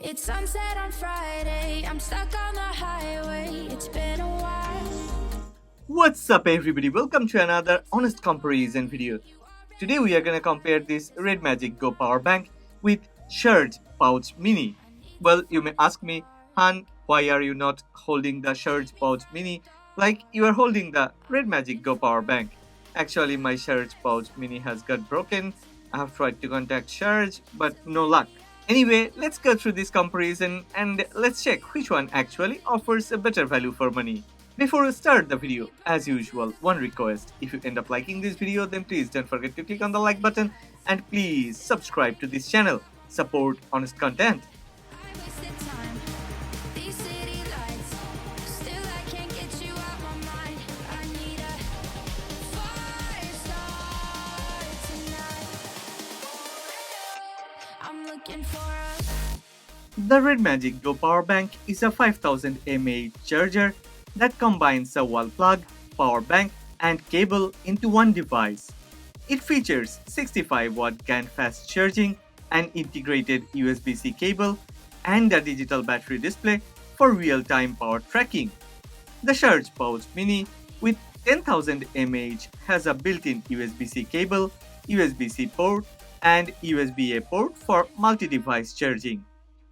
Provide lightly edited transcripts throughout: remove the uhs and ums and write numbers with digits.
It's sunset on Friday, I'm stuck on the highway, it's been a while. What's up everybody, welcome to another honest comparison video. Today we are gonna compare this RedMagic Go Power Bank with Sharge Pouch Mini. Well, you may ask me, Han, why are you not holding the Sharge Pouch Mini like you are holding the RedMagic Go Power Bank? Actually, my Sharge Pouch Mini has got broken. I have tried to contact Sharge, but no luck. Anyway, let's go through this comparison and let's check which one actually offers a better value for money. Before we start the video, as usual, one request. If you end up liking this video, then please don't forget to click on the like button and please subscribe to this channel. Support honest content. I wasted time, these city lights, still I can't get you out my mind. I need a fire start tonight. I'm looking for a The RedMagic Go Power Bank is a 5000 mAh charger that combines a wall plug, power bank, and cable into one device. It features 65-watt GaN fast charging, an integrated USB-C cable, and a digital battery display for real-time power tracking. The Sharge Pouch Mini with 10,000 mAh has a built-in USB-C cable, USB-C port, and USB-A port for multi-device charging.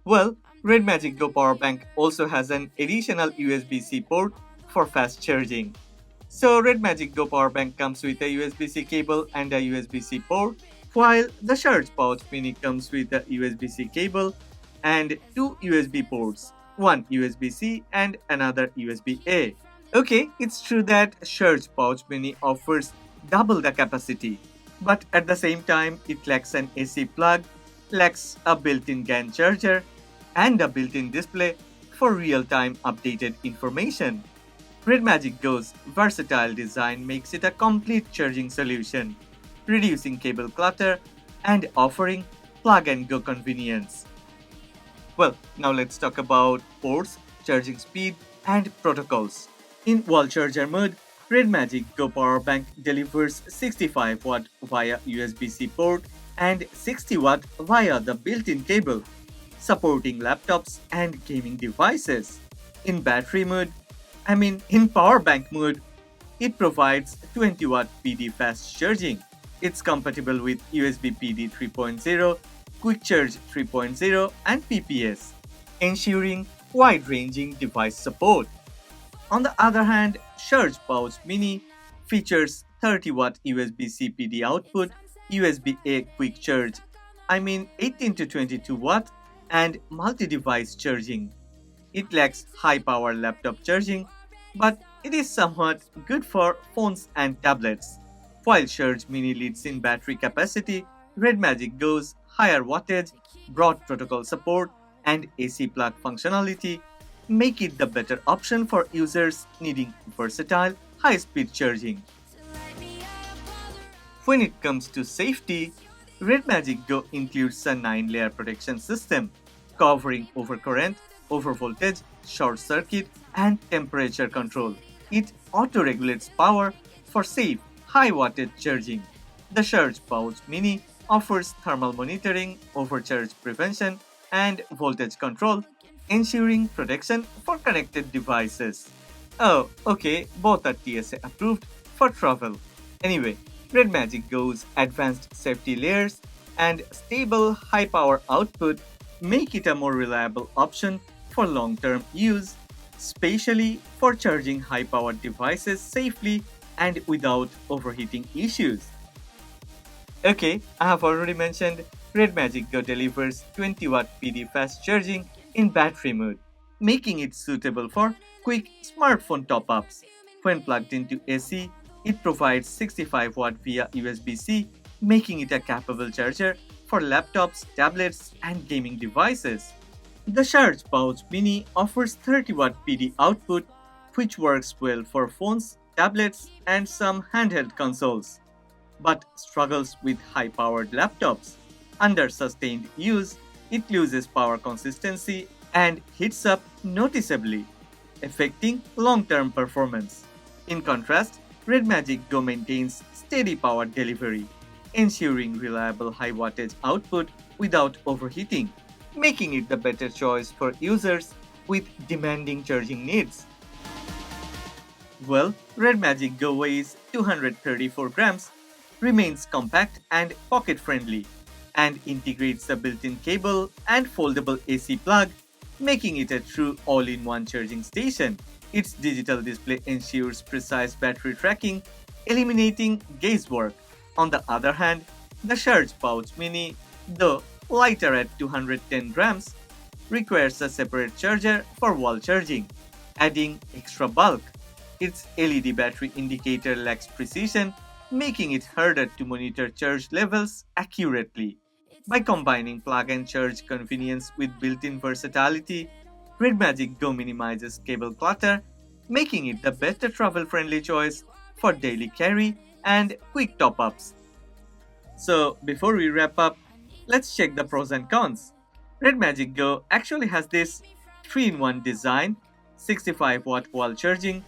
Well, RedMagic Go Power Bank also has an additional USB-C port for fast charging. So RedMagic Go Power Bank comes with a USB-C cable and a USB-C port, while the Sharge Pouch Mini comes with a USB-C cable and two USB ports, one USB-C and another USB-A. Okay, it's true that Sharge Pouch Mini offers double the capacity, but at the same time it lacks an AC plug, lacks a built-in GaN charger, and a built-in display for real-time updated information. RedMagic Go's versatile design makes it a complete charging solution, reducing cable clutter and offering plug-and-go convenience. Well, now let's talk about ports, charging speed, and protocols. In wall charger mode, RedMagic Go Power Bank delivers 65-watt via USB-C port and 60-watt via the built-in cable, supporting laptops and gaming devices. In battery mode, in power bank mode, it provides 20-watt PD fast charging. It's compatible with USB PD 3.0, Quick Charge 3.0, and PPS, ensuring wide-ranging device support. On the other hand, Sharge Pouch Mini features 30-watt USB-C PD output, USB-A quick charge, 18 to 22 watt, and multi-device charging. It lacks high-power laptop charging, but it is somewhat good for phones and tablets. While Sharge Mini leads in battery capacity, RedMagic Go's higher wattage, broad protocol support, and AC plug functionality make it the better option for users needing versatile, high-speed charging. light me up. When it comes to safety, RedMagic Go includes a 9-layer protection system covering overcurrent, overvoltage, short circuit, and temperature control. It auto-regulates power for safe, high-wattage charging. The Sharge Pouch Mini offers thermal monitoring, overcharge prevention, and voltage control, ensuring protection for connected devices. Oh, okay, both are TSA approved for travel. Anyway, RedMagic Go's advanced safety layers and stable high power output make it a more reliable option for long-term use, especially for charging high-powered devices safely and without overheating issues. Okay, I have already mentioned RedMagic Go delivers 20-watt PD fast charging in battery mode, making it suitable for quick smartphone top-ups. When plugged into AC, it provides 65-watt via USB-C, making it a capable charger for laptops, tablets, and gaming devices. The Sharge Pouch Mini offers 30-watt PD output, which works well for phones, tablets, and some handheld consoles, but struggles with high-powered laptops. Under sustained use, it loses power consistency and heats up noticeably, affecting long-term performance. In contrast, RedMagic Go maintains steady power delivery, ensuring reliable high wattage output without overheating. making it the better choice for users with demanding charging needs. Well, RedMagic Go weighs 234 grams, remains compact and pocket friendly, and integrates a built in cable and foldable AC plug, making it a true all in one charging station. Its digital display ensures precise battery tracking, eliminating guesswork. On the other hand, the Sharge Pouch Mini, though lighter at 210 grams, requires a separate charger for wall charging, adding extra bulk. Its LED battery indicator lacks precision, making it harder to monitor charge levels accurately. By combining plug and charge convenience with built in versatility, RedMagic Go minimizes cable clutter, making it the better travel friendly choice for daily carry and quick top ups. So, before we wrap up, let's check the pros and cons. RedMagic Go actually has this 3-in-1 design, 65-watt wall charging,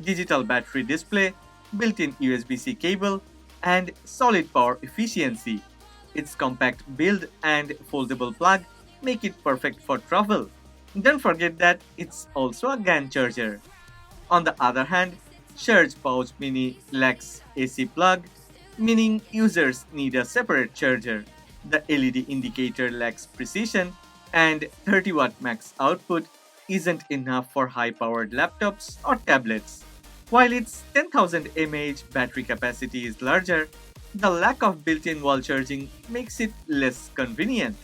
digital battery display, built-in USB-C cable, and solid power efficiency. Its compact build and foldable plug make it perfect for travel. Don't forget that it's also a GAN charger. On the other hand, Surge Pouch Mini lacks AC plug, meaning users need a separate charger. The LED indicator lacks precision, and 30 watt max output isn't enough for high powered laptops or tablets. While its 10,000 mAh battery capacity is larger, the lack of built in wall charging makes it less convenient.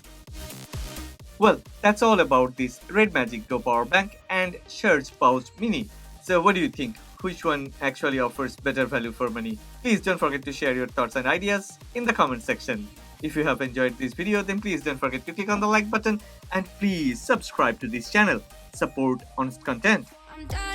Well, that's all about this RedMagic Go Power Bank and Surge Pouch Mini. So, what do you think? Which one actually offers better value for money? Please don't forget to share your thoughts and ideas in the comment section. If you have enjoyed this video, then please don't forget to click on the like button and please subscribe to this channel. Support honest content. I'm dying.